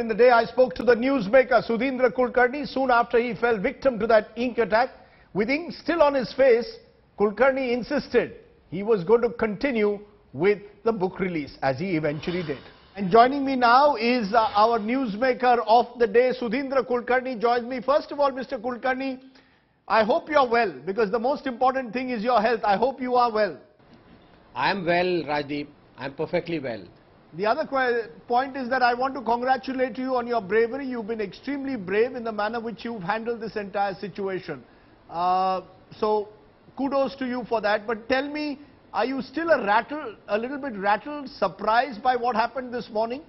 In the day, I spoke to the newsmaker Sudheendra Kulkarni soon after he fell victim to that ink attack. With ink still on his face, Kulkarni insisted he was going to continue with the book release, as he eventually did. And joining me now is our newsmaker of the day, Sudheendra Kulkarni, joins me. First of all, Mr. Kulkarni, I hope you are well, because the most important thing is your health. I hope you are well. I am well, Rajdeep. I am perfectly well. The other point is that I want to congratulate you on your bravery. You've been extremely brave in the manner which you've handled this entire situation. So kudos to you for that. But tell me, are you still a little bit rattled, surprised by what happened this morning?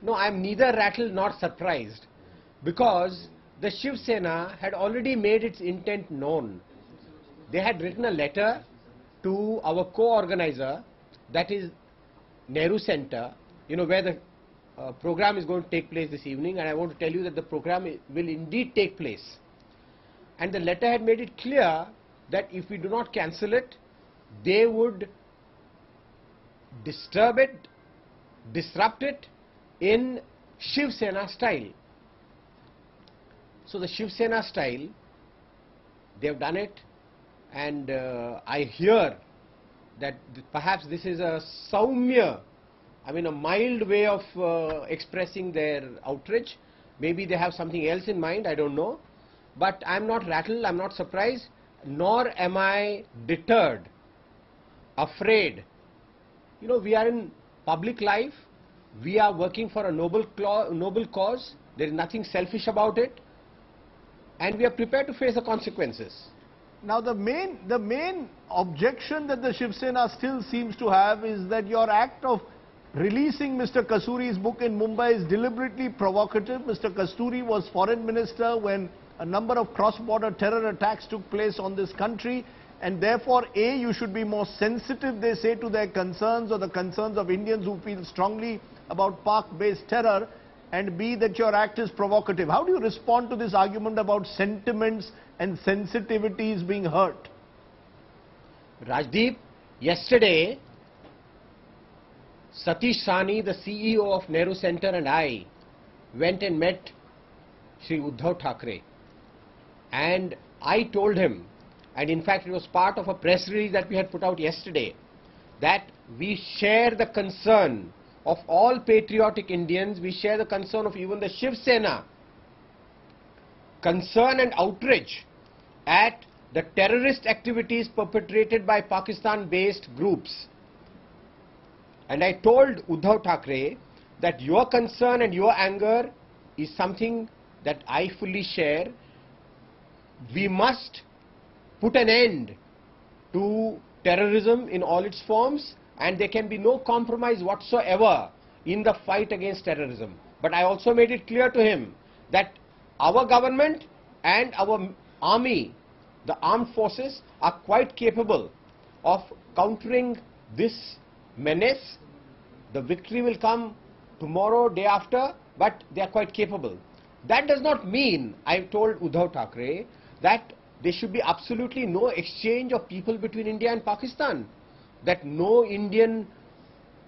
No, I am neither rattled nor surprised, because the Shiv Sena had already made its intent known. They had written a letter to our co-organizer, that is Nehru Center, where the program is going to take place this evening, and I want to tell you that the program will indeed take place. And the letter had made it clear that if we do not cancel it, they would disturb it, disrupt it in Shiv Sena style. So the Shiv Sena style, they have done it, and I hear that perhaps this is a saumya, a mild way of expressing their outrage. Maybe they have something else in mind, I don't know. But I'm not rattled, I'm not surprised, nor am I deterred, afraid. We are in public life, we are working for a noble cause, there is nothing selfish about it, and we are prepared to face the consequences. Now the main objection that the Shiv Sena still seems to have is that your act of releasing Mr. Kasuri's book in Mumbai is deliberately provocative. Mr. Kasuri was foreign minister when a number of cross-border terror attacks took place on this country, and therefore A, you should be more sensitive, they say, to their concerns or the concerns of Indians who feel strongly about Pak-based terror, and B, that your act is provocative. How do you respond to this argument about sentiments and sensitivities being hurt? Rajdeep, yesterday, Satish Sani, the CEO of Nehru Center, and I went and met Shri Uddhav Thackeray. And I told him, and in fact it was part of a press release that we had put out yesterday, that we share the concern of all patriotic Indians, we share the concern of even the Shiv Sena, concern and outrage at the terrorist activities perpetrated by Pakistan-based groups. And I told Uddhav Thackeray that your concern and your anger is something that I fully share. We must put an end to terrorism in all its forms, and there can be no compromise whatsoever in the fight against terrorism. But I also made it clear to him that our government and our army, the armed forces, are quite capable of countering this menace. The victory will come tomorrow, day after, but they are quite capable. That does not mean, I told Uddhav Thackeray, that there should be absolutely no exchange of people between India and Pakistan. That no Indian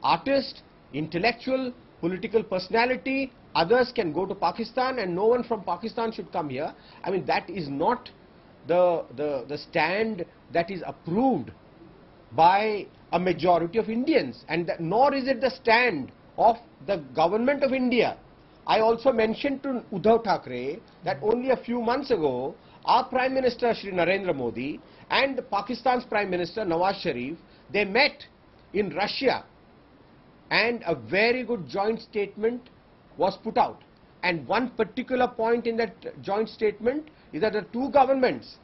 artist, intellectual, political personality, others can go to Pakistan and no one from Pakistan should come here. That is not the stand that is approved by a majority of Indians, and nor is it the stand of the government of India. I also mentioned to Uddhav Thackeray that only a few months ago, our Prime Minister Shri Narendra Modi and Pakistan's Prime Minister Nawaz Sharif, they met in Russia, and a very good joint statement was put out. And one particular point in that joint statement is that the two governments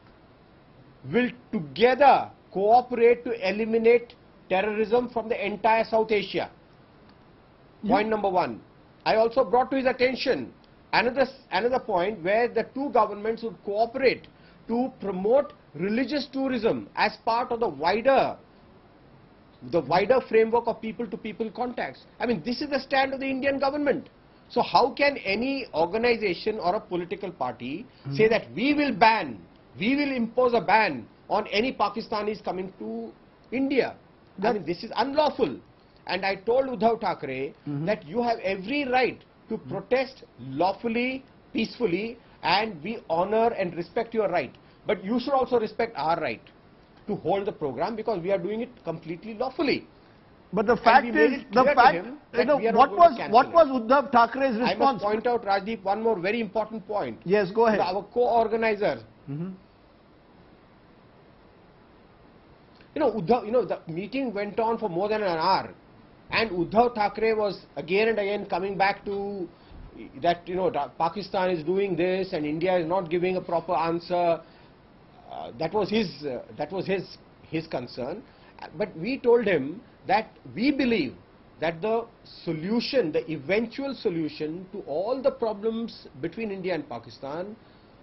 will together cooperate to eliminate terrorism from the entire South Asia. Point number one. I also brought to his attention another point where the two governments would cooperate to promote religious tourism as part of the wider framework of people-to-people contacts. This is the stand of the Indian government. So how can any organization or a political party say that we will impose a ban on any Pakistanis coming to India? This is unlawful. And I told Uddhav Thackeray that you have every right to protest lawfully, peacefully, and we honor and respect your right. But you should also respect our right to hold the program, because we are doing it completely lawfully. But the fact is, what was Uddhav Thackeray's response? I must point out, Rajdeep, one more very important point. Yes, go ahead. Our co-organizers. The meeting went on for more than an hour, and Uddhav Thackeray was again and again coming back to that, Pakistan is doing this and India is not giving a proper answer. That was his concern. But we told him that we believe that the solution, the eventual solution to all the problems between India and Pakistan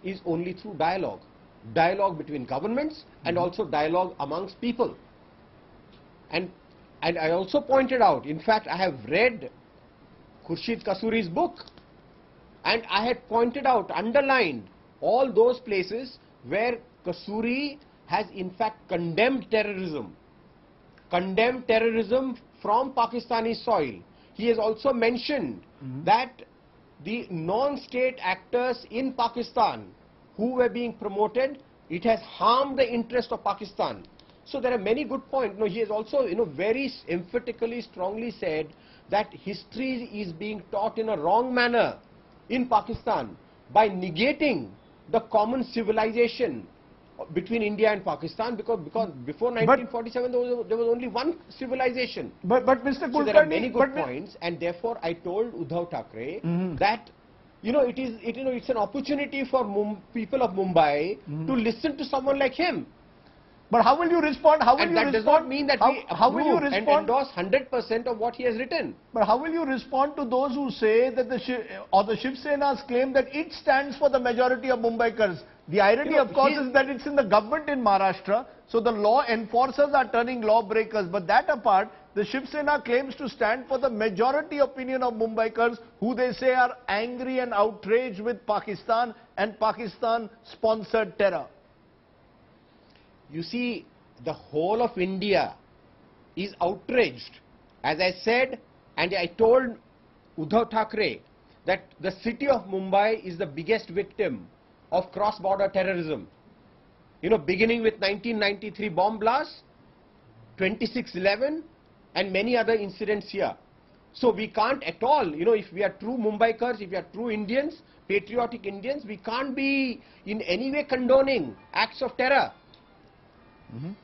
is only through dialogue. Dialogue between governments and also dialogue amongst people. And I also pointed out, in fact, I have read Khurshid Kasuri's book, and I had pointed out, underlined all those places where Kasuri has in fact condemned terrorism from Pakistani soil. He has also mentioned that the non-state actors in Pakistan who were being promoted, it has harmed the interest of Pakistan. So there are many good points. He has also, very emphatically, strongly said that history is being taught in a wrong manner in Pakistan by negating the common civilization between India and Pakistan, because before 1947 there was only one civilization. But Mr. Kulkarni, so there are many good points, and therefore I told Uddhav Thackeray that it's an opportunity for people of Mumbai to listen to someone like him. But how will you respond? That does not mean that we approve and endorse 100% of what he has written. But how will you respond to those who say that the Shiv Sena's claim that it stands for the majority of Mumbaikars? The irony, of course, is that it's in the government in Maharashtra, so the law enforcers are turning lawbreakers. But that apart, the Shiv Sena claims to stand for the majority opinion of Mumbaikars, who they say are angry and outraged with Pakistan and Pakistan-sponsored terror. You see, the whole of India is outraged. As I said, and I told Uddhav Thackeray that the city of Mumbai is the biggest victim of cross-border terrorism. Beginning with 1993 bomb blast, 26/11, and many other incidents here. So we can't at all, if we are true Mumbaikars, if we are true Indians, patriotic Indians, we can't be in any way condoning acts of terror.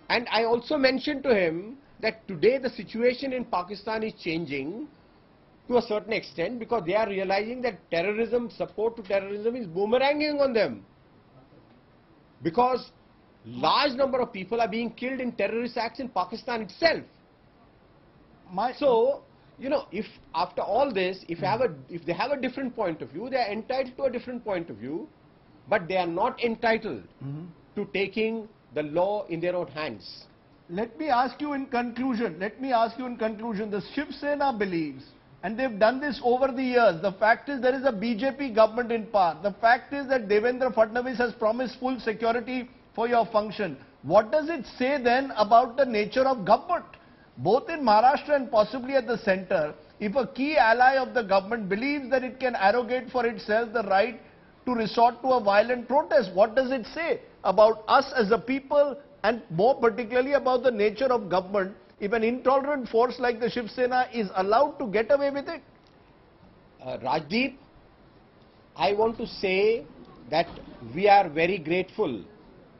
And I also mentioned to him that today the situation in Pakistan is changing to a certain extent, because they are realizing that terrorism, support to terrorism is boomeranging on them. Because large number of people are being killed in terrorist acts in Pakistan itself. So, if after all this, if they have a different point of view, they are entitled to a different point of view, but they are not entitled to taking the law in their own hands. Let me ask you in conclusion, the Shiv Sena believes, and they've done this over the years, the fact is there is a BJP government in power. The fact is that Devendra Fadnavis has promised full security for your function. What does it say then about the nature of government? Both in Maharashtra and possibly at the center, if a key ally of the government believes that it can arrogate for itself the right to resort to a violent protest, what does it say about us as a people, and more particularly about the nature of government, if an intolerant force like the Shiv Sena is allowed to get away with it? Rajdeep, I want to say that we are very grateful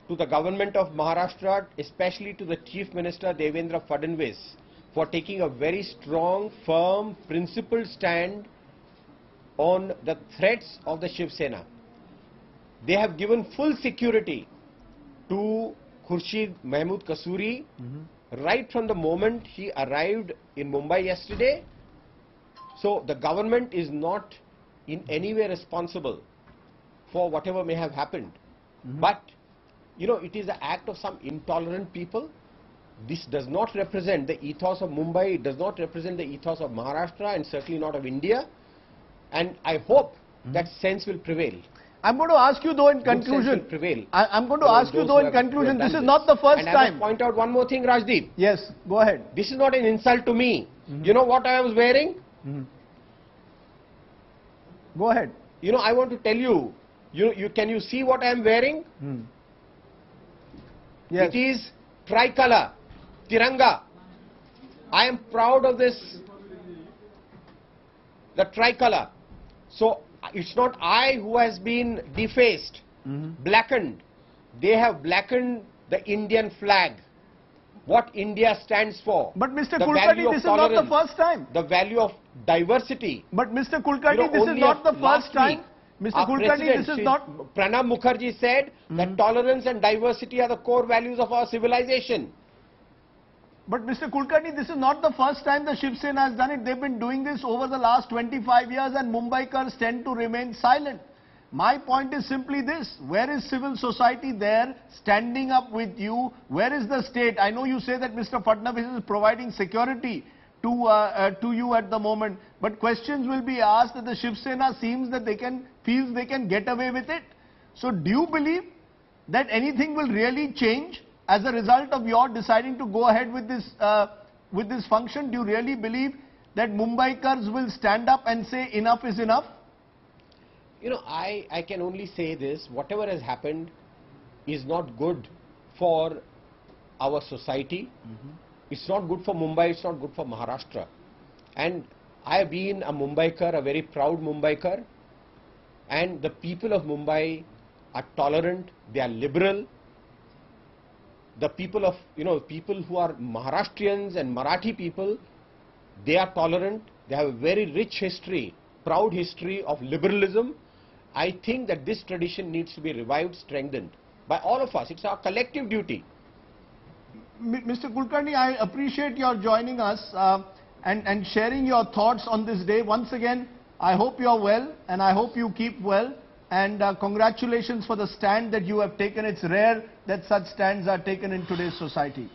to the government of Maharashtra, especially to the Chief Minister Devendra Fadnavis, for taking a very strong, firm, principled stand on the threats of the Shiv Sena. They have given full security to Khurshid Mahmud Kasuri right from the moment he arrived in Mumbai yesterday. So the government is not in any way responsible for whatever may have happened. But, it is the act of some intolerant people. This does not represent the ethos of Mumbai, it does not represent the ethos of Maharashtra, and certainly not of India. And I hope that sense will prevail. I'm going to ask you though in conclusion, I'm going to ask you though in conclusion, this is not the first time. And I must point out one more thing, Rajdeep. Yes, go ahead. This is not an insult to me. You know what I was wearing? Go ahead. You know, I want to tell you, can you see what I am wearing? Yes. It is tricolor, Tiranga. I am proud of this, the tricolor. So it's not I who has been defaced, blackened. They have blackened the Indian flag, what India stands for. But Mr. The Kulkarni, value of this is not the tolerance, first time. the value of diversity. But Mr. Kulkarni, this is only not the last first time. week, Mr. our Kulkarni, President, this is not... Pranab Mukherjee said that tolerance and diversity are the core values of our civilization. But Mr. Kulkarni, this is not the first time the Shiv Sena has done it. They've been doing this over the last 25 years and Mumbaikars tend to remain silent. My point is simply this: where is civil society there standing up with you? Where is the state? I know you say that Mr. Fadnavis is providing security to you at the moment, but questions will be asked that the Shiv Sena feels they can get away with it. So do you believe that anything will really change as a result of your deciding to go ahead with this function? Do you really believe that Mumbaikars will stand up and say enough is enough? You know, I can only say this: whatever has happened is not good for our society. It's not good for Mumbai, it's not good for Maharashtra. And I have been a Mumbaikar, a very proud Mumbaikar, and the people of Mumbai are tolerant, they are liberal. The people of, people who are Maharashtrians and Marathi people, they are tolerant, they have a very rich history, proud history of liberalism. I think that this tradition needs to be revived, strengthened by all of us. It's our collective duty. Mr. Kulkarni, I appreciate your joining us and sharing your thoughts on this day. Once again, I hope you are well and I hope you keep well. And congratulations for the stand that you have taken. It's rare that such stands are taken in today's society.